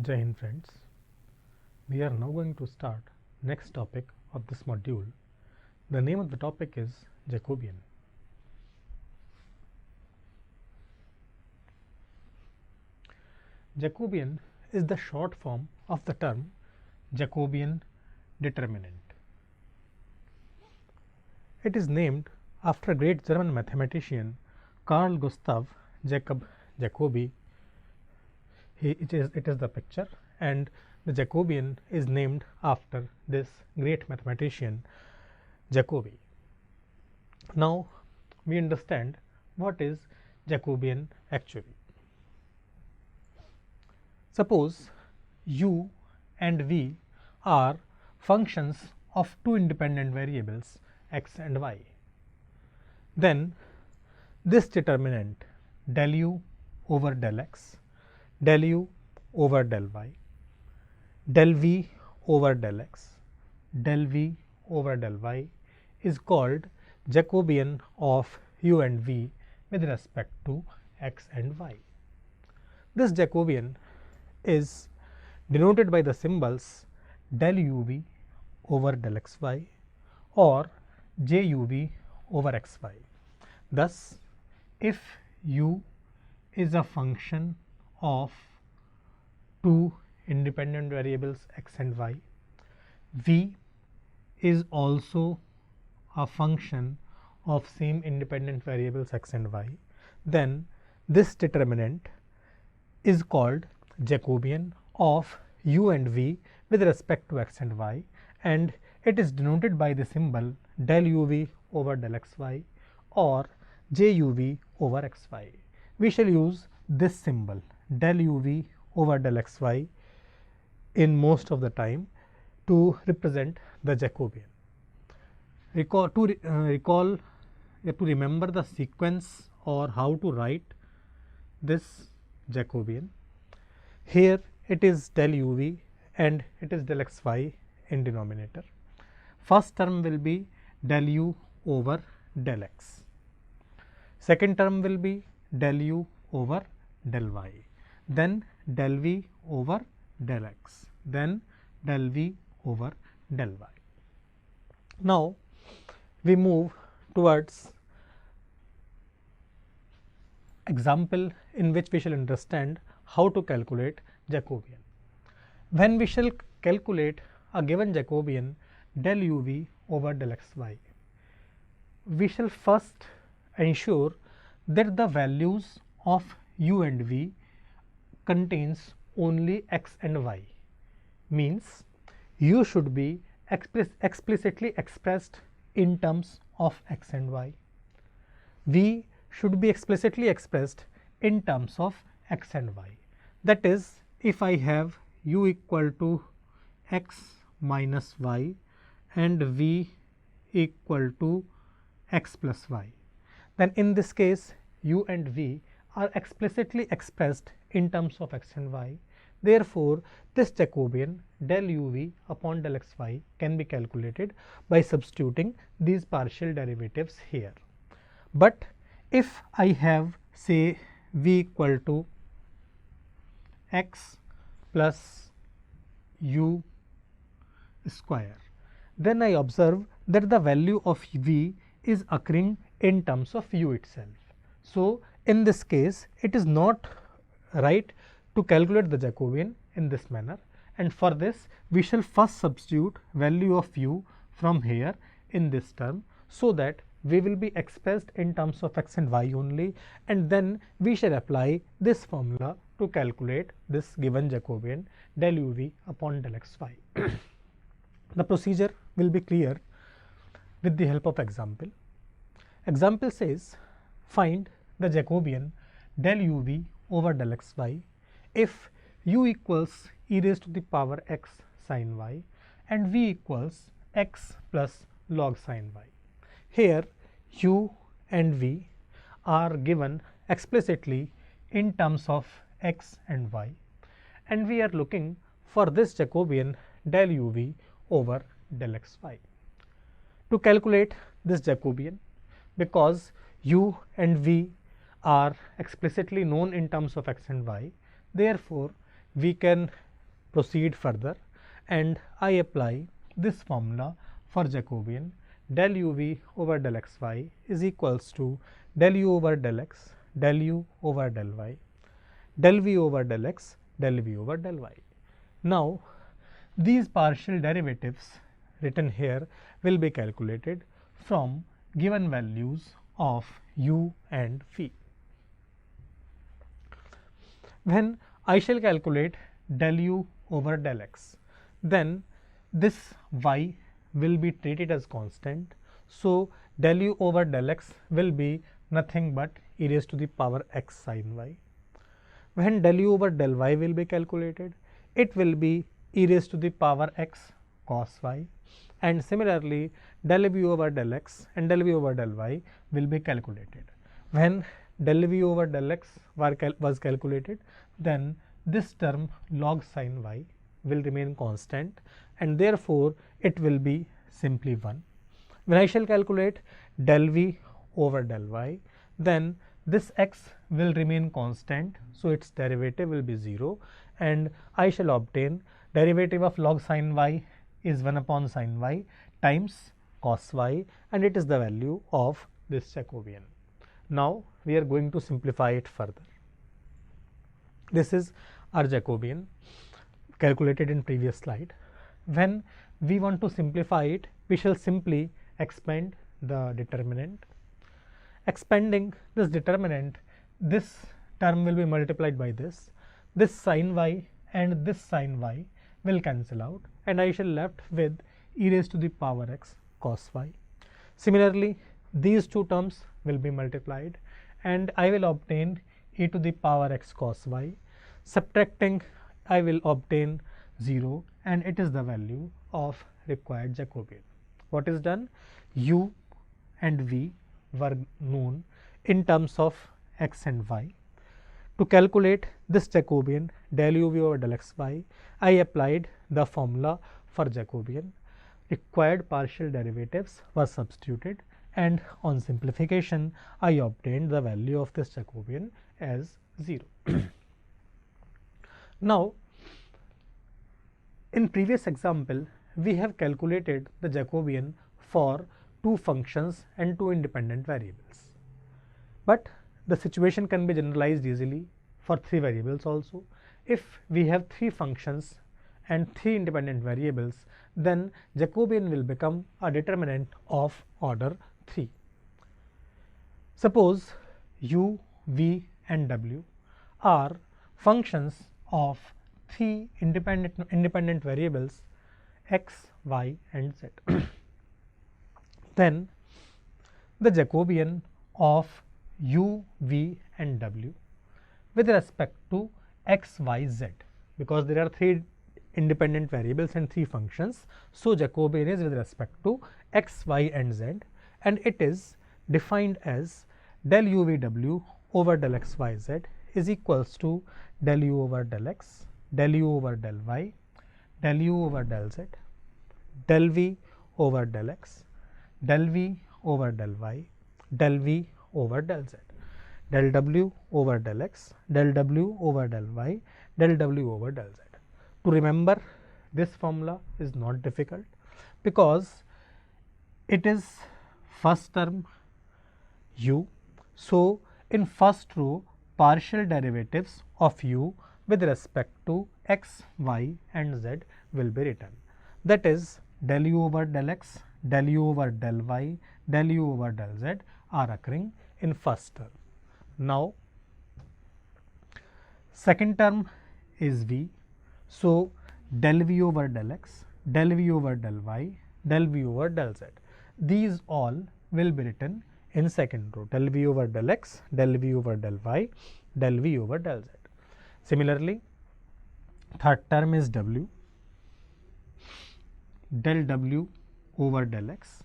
Jai Hind friends, we are now going to start next topic of this module. The name of the topic is Jacobian. Jacobian is the short form of the term Jacobian determinant. It is named after great German mathematician Carl Gustav Jacob Jacobi. It is the picture, and the Jacobian is named after this great mathematician Jacobi. Now we understand what is Jacobian actually. Suppose u and v are functions of two independent variables x and y. Then this determinant del u over del x, del u over del y, del v over del x, del v over del y is called Jacobian of u and v with respect to x and y. This Jacobian is denoted by the symbols del uv over del xy or juv over xy. Thus, if u is a function of two independent variables x and y, v is also a function of same independent variables x and y, then this determinant is called Jacobian of u and v with respect to x and y, and it is denoted by the symbol del uv over del xy or juv over xy. We shall use this symbol del uv over del xy in most of the time to represent the Jacobian. To remember the sequence or how to write this Jacobian. Here it is del uv and it is del xy in denominator. First term will be del u over del x. Second term will be del u over del y. Then del v over del x. Then del v over del y. Now we move towards example in which we shall understand how to calculate Jacobian. When we shall calculate a given Jacobian del uv over del xy, we shall first ensure that the values of u and v contains only x and y, means u should be explicitly expressed in terms of x and y, v should be explicitly expressed in terms of x and y. That is, if I have u equal to x minus y and v equal to x plus y, then in this case u and v are explicitly expressed in terms of x and y. Therefore, this Jacobian del uv upon del xy can be calculated by substituting these partial derivatives here. But if I have, say, v equal to x plus u square, then I observe that the value of v is occurring in terms of u itself. So, in this case it is not right to calculate the Jacobian in this manner, and for this we shall first substitute value of u from here in this term, so that we will be expressed in terms of x and y only, and then we shall apply this formula to calculate this given Jacobian del uv upon del xy. The procedure will be clear with the help of example. Example says, find the Jacobian del uv over del xy if u equals e raised to the power x sin y and v equals x plus log sin y. Here u and v are given explicitly in terms of x and y, and we are looking for this Jacobian del uv over del xy. To calculate this Jacobian, because u and v are explicitly known in terms of x and y, therefore we can proceed further and I apply this formula for Jacobian, del uv over del xy is equals to del u over del x, del u over del y, del v over del x, del v over del y. Now, these partial derivatives written here will be calculated from given values of u and v. When I shall calculate del u over del x, then this y will be treated as constant. So, del u over del x will be nothing but e raised to the power x sin y. When del u over del y will be calculated, it will be e raised to the power x cos y, and similarly del v over del x and del v over del y will be calculated. When del v over del x was calculated, then this term log sin y will remain constant and therefore it will be simply 1. When I shall calculate del v over del y, then this x will remain constant, so its derivative will be 0 and I shall obtain derivative of log sin y is 1 upon sin y times cos y, and it is the value of this Jacobian. Now, we are going to simplify it further. This is our Jacobian calculated in previous slide. When we want to simplify it, we shall simply expand the determinant. Expanding this determinant, this term will be multiplied by this sin y and this sin y will cancel out and I shall left with e raised to the power x cos y. Similarly, these two terms will be multiplied and I will obtain e to the power x cos y. Subtracting, I will obtain 0 and it is the value of required Jacobian. What is done? U and v were known in terms of x and y. To calculate this Jacobian del u v over del xy, I applied the formula for Jacobian. Required partial derivatives were substituted and on simplification I obtained the value of this Jacobian as 0. Now, in previous example, we have calculated the Jacobian for two functions and two independent variables, but the situation can be generalized easily for three variables also. If we have three functions and three independent variables, then Jacobian will become a determinant of order 3. Suppose u, v and w are functions of three independent variables x, y and z. Then the Jacobian of u, v and w with respect to x, y, z, because there are three independent variables and three functions, so Jacobian is with respect to x, y and z, and it is defined as del u v w over del x y z is equals to del u over del x, del u over del y, del u over del z, del v over del x, del v over del y, del v over del z, del w over del x, del w over del y, del w over del z. To remember this formula is not difficult because it is first term u. So, in first row partial derivatives of u with respect to x, y and z will be written. That is del u over del x, del u over del y, del u over del z are occurring in first term. Now, second term is v. So, del v over del x, del v over del y, del v over del z. These all will be written in second row, del v over del x, del v over del y, del v over del z. Similarly, third term is w, del w over del x,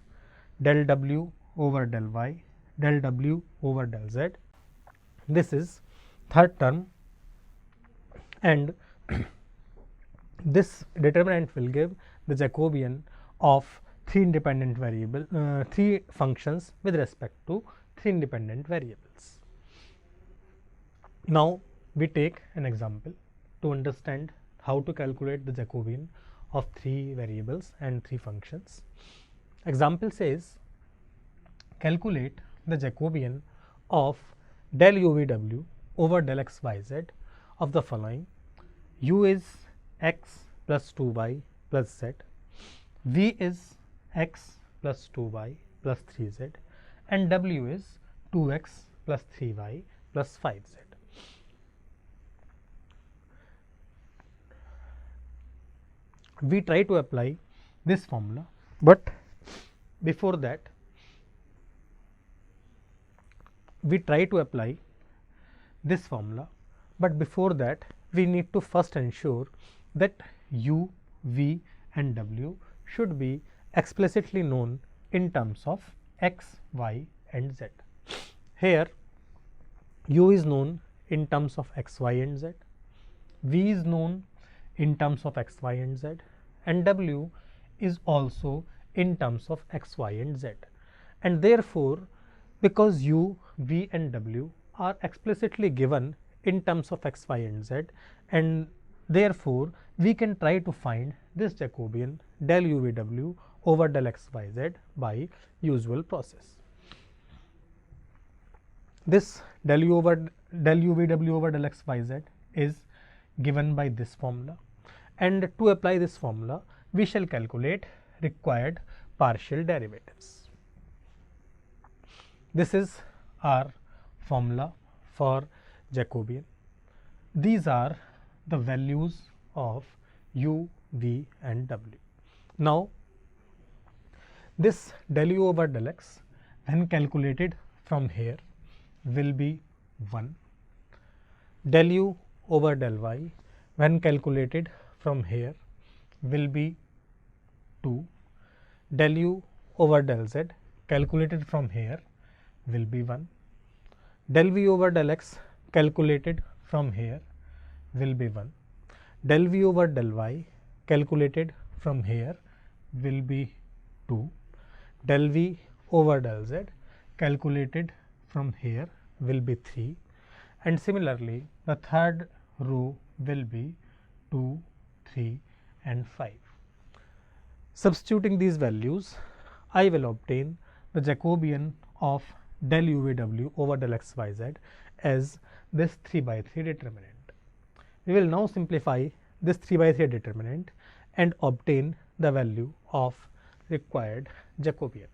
del w over del y, del w over del z. This is third term, and this determinant will give the Jacobian of three independent variable, three functions with respect to three independent variables. Now, we take an example to understand how to calculate the Jacobian of 3 variables and 3 functions. Example says calculate the Jacobian of del UVW over del XYZ of the following: u is x plus 2y plus z, v is x plus 2y plus 3z, and w is 2x plus 3y plus 5z. We try to apply this formula, but before that we need to first ensure that u, v and w should be explicitly known in terms of x, y and z. Here u is known in terms of x, y and z, v is known in terms of x, y and z, and w is also in terms of x, y and z. And therefore, because u, v and w are explicitly given in terms of x, y and z, and therefore we can try to find this Jacobian del UVW over del XYZ by usual process. This del UVW over del XYZ is given by this formula, and to apply this formula we shall calculate required partial derivatives. This is our formula for Jacobian. These are the values of u, v and w. Now, this del u over del x when calculated from here will be 1. Del u over del y when calculated from here will be 2. Del u over del z calculated from here will be 1. Del v over del x calculated from here will be 1. Del v over del y calculated from here will be 2. Del v over del z calculated from here will be 3, and similarly the third row will be 2, 3 and 5. Substituting these values, I will obtain the Jacobian of del UVW over del XYZ as this 3 by 3 determinant. We will now simplify this 3 by 3 determinant and obtain the value of required Jacobian.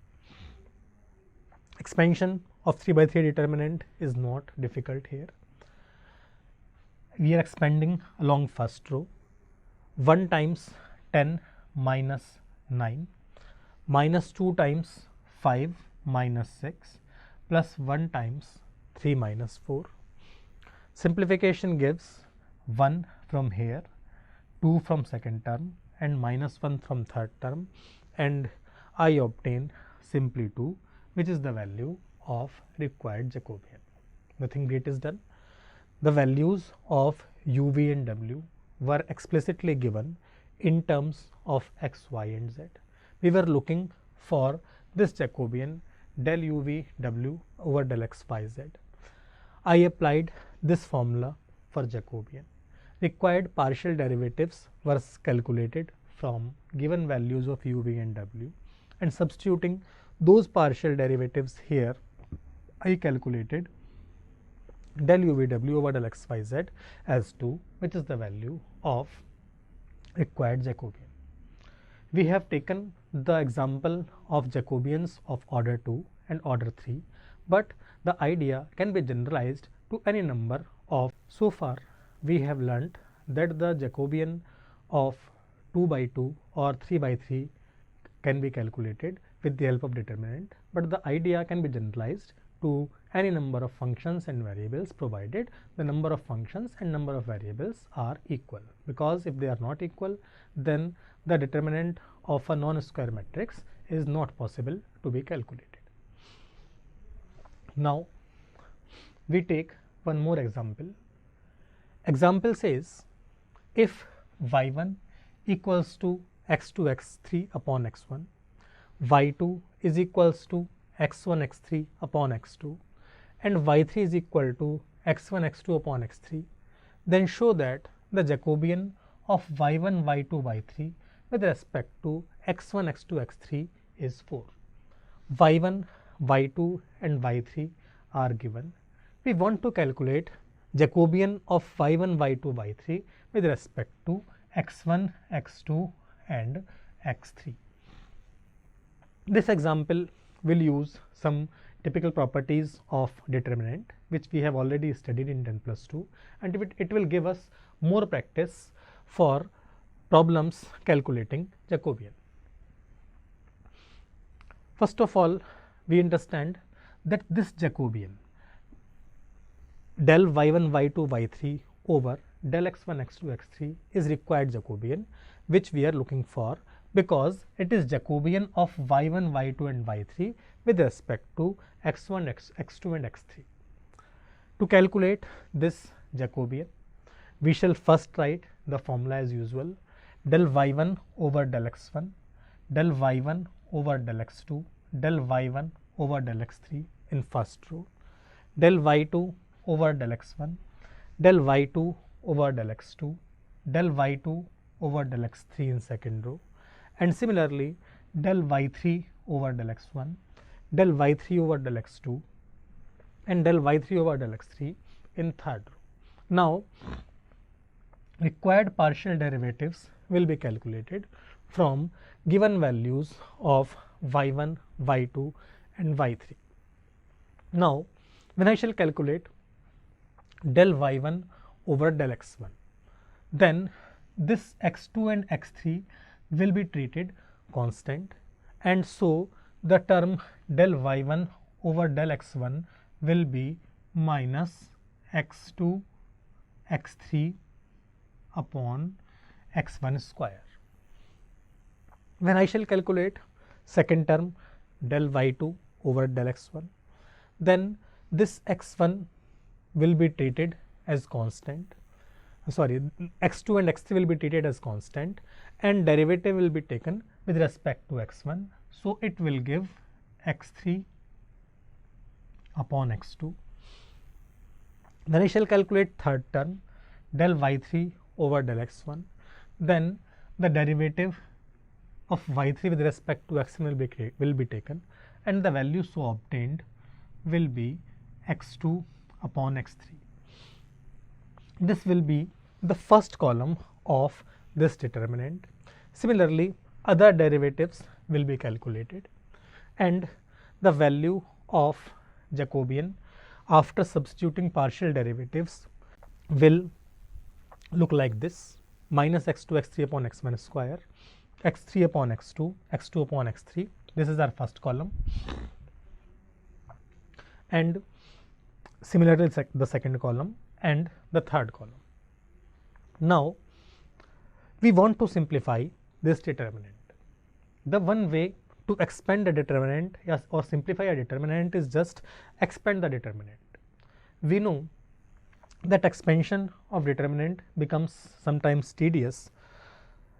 Expansion of 3 by 3 determinant is not difficult here. We are expanding along first row. 1 times 10 minus 9 minus 2 times 5 minus 6 plus 1 times 3 minus 4. Simplification gives 1 from here, 2 from second term and minus 1 from third term, and I obtain simply 2, which is the value of required Jacobian. Nothing great is done. The values of u, v and w were explicitly given in terms of x, y and z. We were looking for this Jacobian del u, v, w over del x, y, z. I applied this formula for Jacobian. Required partial derivatives were calculated from given values of u, v and w, and substituting those partial derivatives here, I calculated del UVW over del XYZ as 2, which is the value of required Jacobian. We have taken the example of Jacobians of order 2 and order 3, but the idea can be generalized to any number of. So far we have learnt that the Jacobian of 2 by 2 or 3 by 3 can be calculated with the help of determinant, but the idea can be generalized to any number of functions and variables provided the number of functions and number of variables are equal, because if they are not equal, then the determinant of a non-square matrix is not possible to be calculated. Now we take one more example. Example says if y1 equals to x2 x3 upon x1, y2 is equals to x1 x3 upon x2, and y3 is equal to x1 x2 upon x3, then show that the Jacobian of y1, y2, y3 with respect to x1, x2, x3 is 4. y1, y2 and y3 are given. We want to calculate Jacobian of y1, y2, y3 with respect to x1, x2 and x3. This example will use some typical properties of determinant which we have already studied in 10+2, and it will give us more practice for problems calculating Jacobian. First of all, we understand that this Jacobian del y1, y2, y3 over del x1, x2, x3 is required Jacobian which we are looking for, because it is Jacobian of y1, y2 and y3 with respect to x1, x2 and x3. To calculate this Jacobian, we shall first write the formula as usual: del y1 over del x1, del y1 over del x2, del y1 over del x3 in first row, del y2 over del x1, del y2 over del x2, del y2 over del x3 in second row, and similarly del y3 over del x1, del y3 over del x2 and del y3 over del x3 in third row. Now, required partial derivatives will be calculated from given values of y1, y2 and y3. Now, when I shall calculate del y1 over del x1, then this x2 and x3 will be treated constant, and so the term del y1 over del x1 will be minus x2 x3 upon x1 square. When I shall calculate second term del y2 over del x1, then this x1 will be treated as constant, sorry, x2 and x3 will be treated as constant, and derivative will be taken with respect to x1. So, it will give x3 upon x2. Then I shall calculate third term del y3 over del x1, then the derivative of y3 with respect to x1 will be taken, and the value so obtained will be x2 upon x3. This will be the first column of this determinant. Similarly, other derivatives will be calculated, and the value of Jacobian after substituting partial derivatives will look like this: minus x2 x3 upon x1 square, x3 upon x2, x2 upon x3. This is our first column, and similarly the second column and the third column. Now, we want to simplify this determinant. The one way to expand a determinant or simplify a determinant is just expand the determinant. We know that expansion of determinant becomes sometimes tedious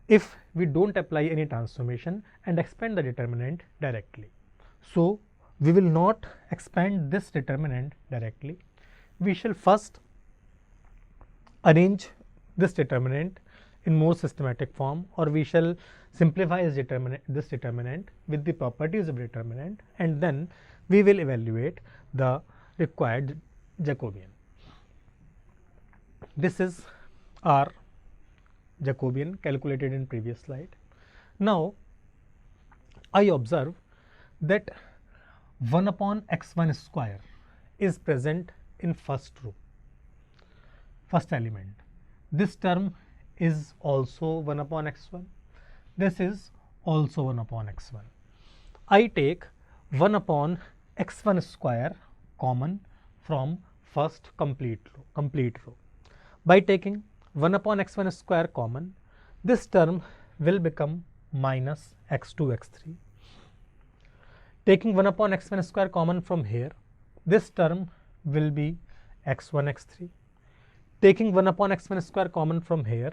if we do not apply any transformation and expand the determinant directly. So, we will not expand this determinant directly. We shall first arrange this determinant in more systematic form, or we shall simplify this determinant with the properties of determinant, and then we will evaluate the required Jacobian. This is our Jacobian calculated in previous slide. Now, I observe that 1 upon x1 square is present in first row, first element. This term is also 1 upon x1. This is also 1 upon x1. I take 1 upon x1 square common from first complete row. By taking 1 upon x1 square common, this term will become minus x2 x3. Taking 1 upon x1 square common from here, this term will be x1 x3. Taking 1 upon x1 square common from here,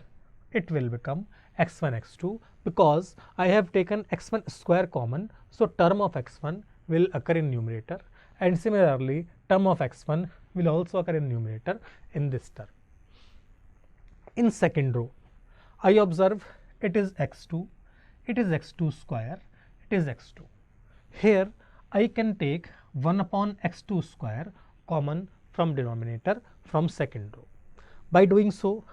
it will become x1 x2, because I have taken x1 square common. So, term of x1 will occur in numerator, and similarly term of x1 will also occur in numerator in this term. In second row, I observe it is x2, it is x2 square, it is x2. Here I can take 1 upon x2 square common from denominator from second row. By doing so,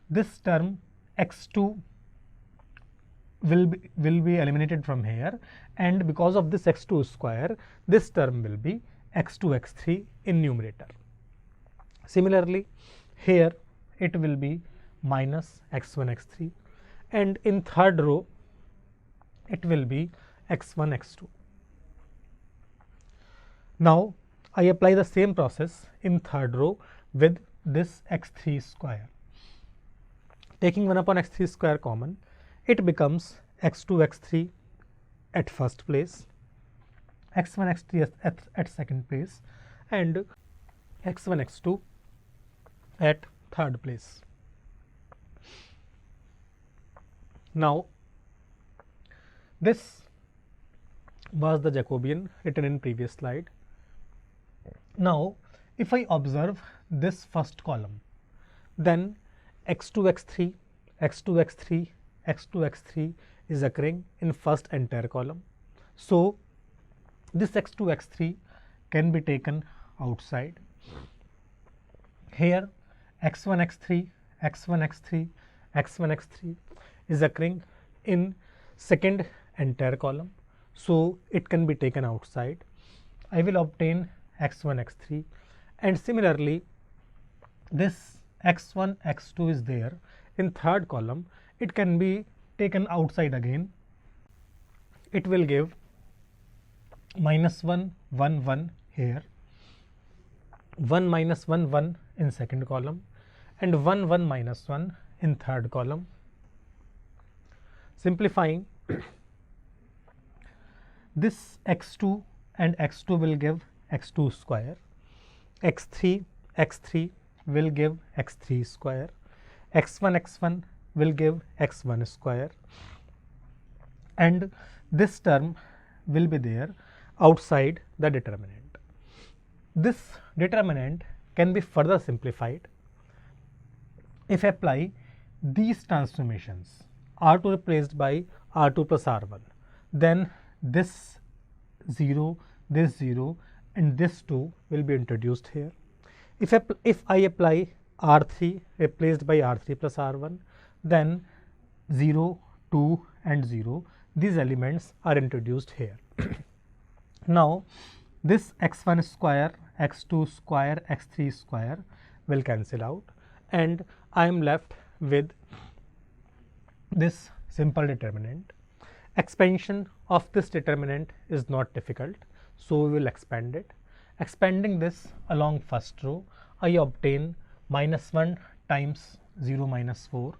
this term x2 will be eliminated from here, and because of this x2 square, this term will be x2 x3 in numerator. Similarly, here it will be minus x1 x3, and in third row it will be x1 x2. Now I apply the same process in third row with this x3 square. Taking 1 upon x3 square common, it becomes x2 x3 at first place, x1 x3 at second place, and x1 x2 at third place. Now this was the Jacobian written in previous slide. Now if I observe this first column, then x2 x3, x2 x3, x2 x3 is occurring in first entire column. So this x2 x3 can be taken outside. Here x1 x3, x1 x3, x1 x3 is occurring in second entire column, so it can be taken outside. I will obtain x1 x3, and similarly this x1 x2 is there in third column. It can be taken outside again. It will give minus 1 1 1 here, 1 minus 1 1 in second column, and 1 1 minus 1 in third column. Simplifying, this x2 and x2 will give x2 square, x3 x3 will give x3 square, x1 x1 will give x1 square, and this term will be there outside the determinant. This determinant can be further simplified if I apply these transformations, R2 replaced by R2 plus R1, then this 0, this 0 and this 2 will be introduced here. If I apply R3 replaced by R3 plus R1, then 0, 2 and 0, these elements are introduced here. Now this x1 square, x2 square, x3 square will cancel out, and I am left with this simple determinant. Expansion of this determinant is not difficult, so we will expand it. Expanding this along first row, I obtain minus 1 times 0 minus 4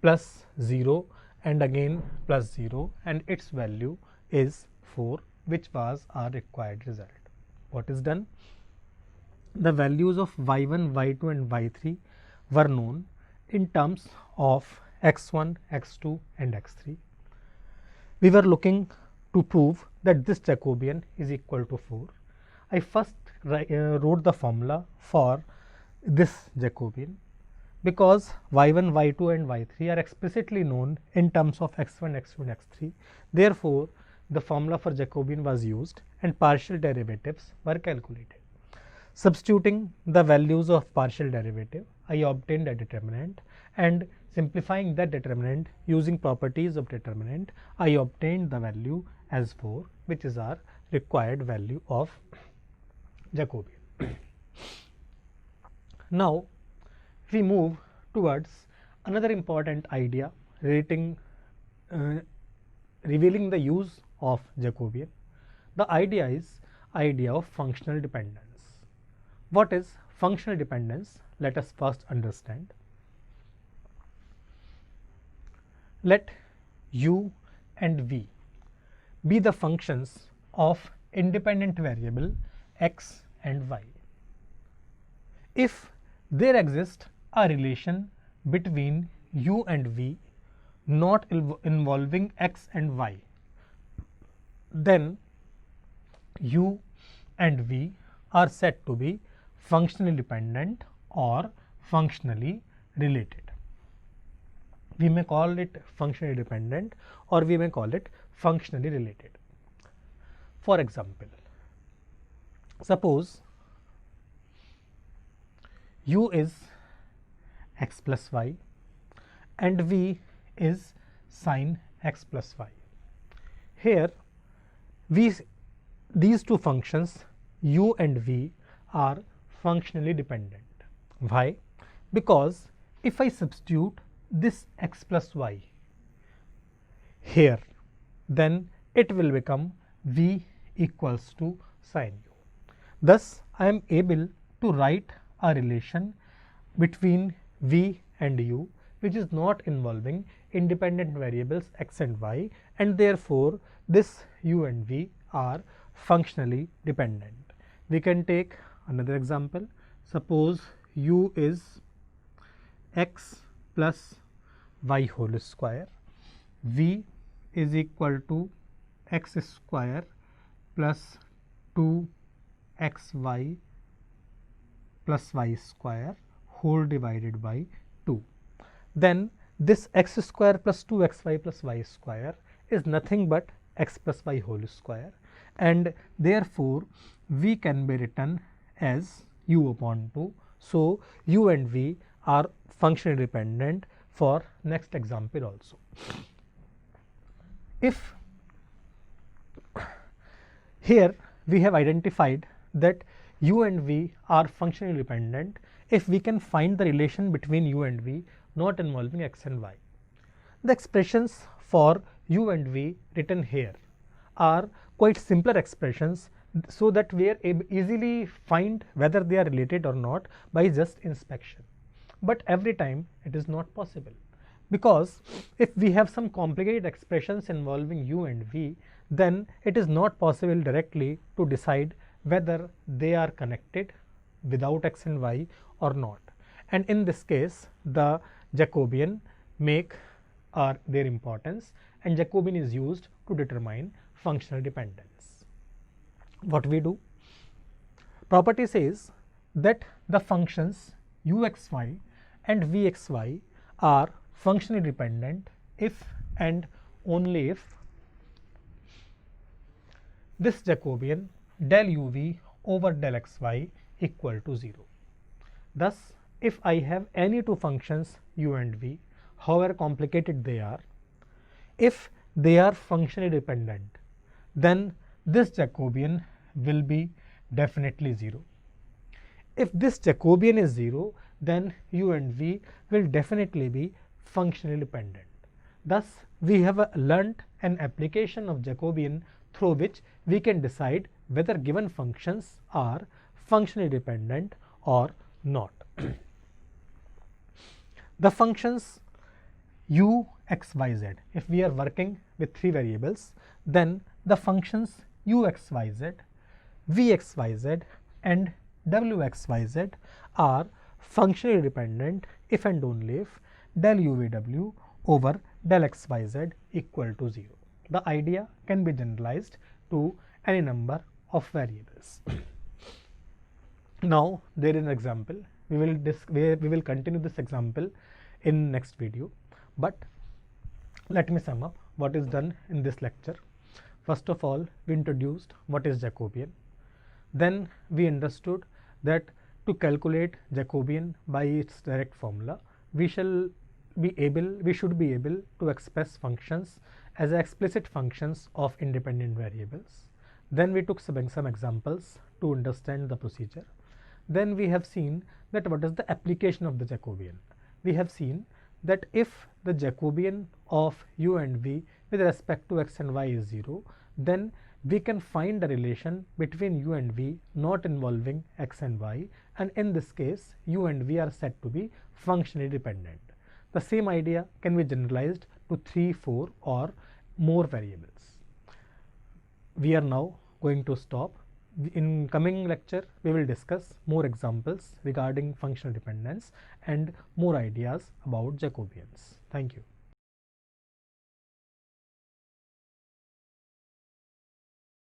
plus 0 and again plus 0, and its value is 4, which was our required result. What is done? The values of y1, y2 and y3 were known in terms of x1, x2 and x3. We were looking to prove that this Jacobian is equal to 4. I first wrote the formula for this Jacobian because y1, y2 and y3 are explicitly known in terms of x1, x2 and x3. Therefore, the formula for Jacobian was used and partial derivatives were calculated. Substituting the values of partial derivative, I obtained a determinant, and simplifying that determinant using properties of determinant, I obtained the value as 4, which is our required value of Jacobian. Now we move towards another important idea revealing the use of Jacobian. The idea is idea of functional dependence. What is functional dependence? Let us first understand. Let u and v be the functions of independent variable x and y. If there exists a relation between u and v not involving x and y, then u and v are said to be functionally dependent or functionally related. we may call it functionally dependent or we may call it functionally related. For example, suppose u is x plus y and v is sin x plus y. Here these two functions u and v are functionally dependent. Why? Because if I substitute this x plus y here, then it will become v equals to sin u. Thus, I am able to write a relation between v and u which is not involving independent variables x and y, and therefore, this u and v are functionally dependent. We can take another example. Suppose u is x plus y whole square, v is equal to x square plus 2xy plus y square whole divided by 2. Then this x square plus 2xy plus y square is nothing but x plus y whole square, and therefore, v can be written as u upon 2. So, u and v are functionally dependent for next example also. If here we have identified that u and v are functionally dependent if we can find the relation between u and v not involving x and y. The expressions for u and v written here are quite simpler expressions, so that we are easily find whether they are related or not by just inspection. But every time it is not possible, because if we have some complicated expressions involving u and v, then it is not possible directly to decide whether they are connected without x and y or not. And in this case, the Jacobian make their importance, and Jacobian is used to determine functional dependence. What we do? Property says that the functions uxy and vxy are functionally dependent if and only if this Jacobian del uv over del xy equal to 0. Thus, if I have any two functions u and v, however complicated they are, if they are functionally dependent, then this Jacobian will be definitely 0. If this Jacobian is 0, then u and v will definitely be functionally dependent. Thus, we have learnt an application of Jacobian through which we can decide whether given functions are functionally dependent or not. The functions u, x, y, z, if we are working with three variables, then the functions u, x, y, z, v, x, y, z and w, x, y, z are functionally dependent if and only if del u v w over del x, y, z equal to 0. The idea can be generalized to any number of variables. Now, there is an example. We will continue this example in next video, but let me sum up what is done in this lecture. First of all, we introduced what is Jacobian. Then we understood that to calculate Jacobian by its direct formula, we should be able to express functions as explicit functions of independent variables. Then we took some examples to understand the procedure. Then we have seen that what is the application of the Jacobian. We have seen that if the Jacobian of u and v with respect to x and y is 0, then we can find a relation between u and v not involving x and y, and in this case u and v are said to be functionally dependent. The same idea can be generalized to 3, 4 or more variables. We are now going to stop. In coming lecture, we will discuss more examples regarding functional dependence and more ideas about Jacobians. Thank you.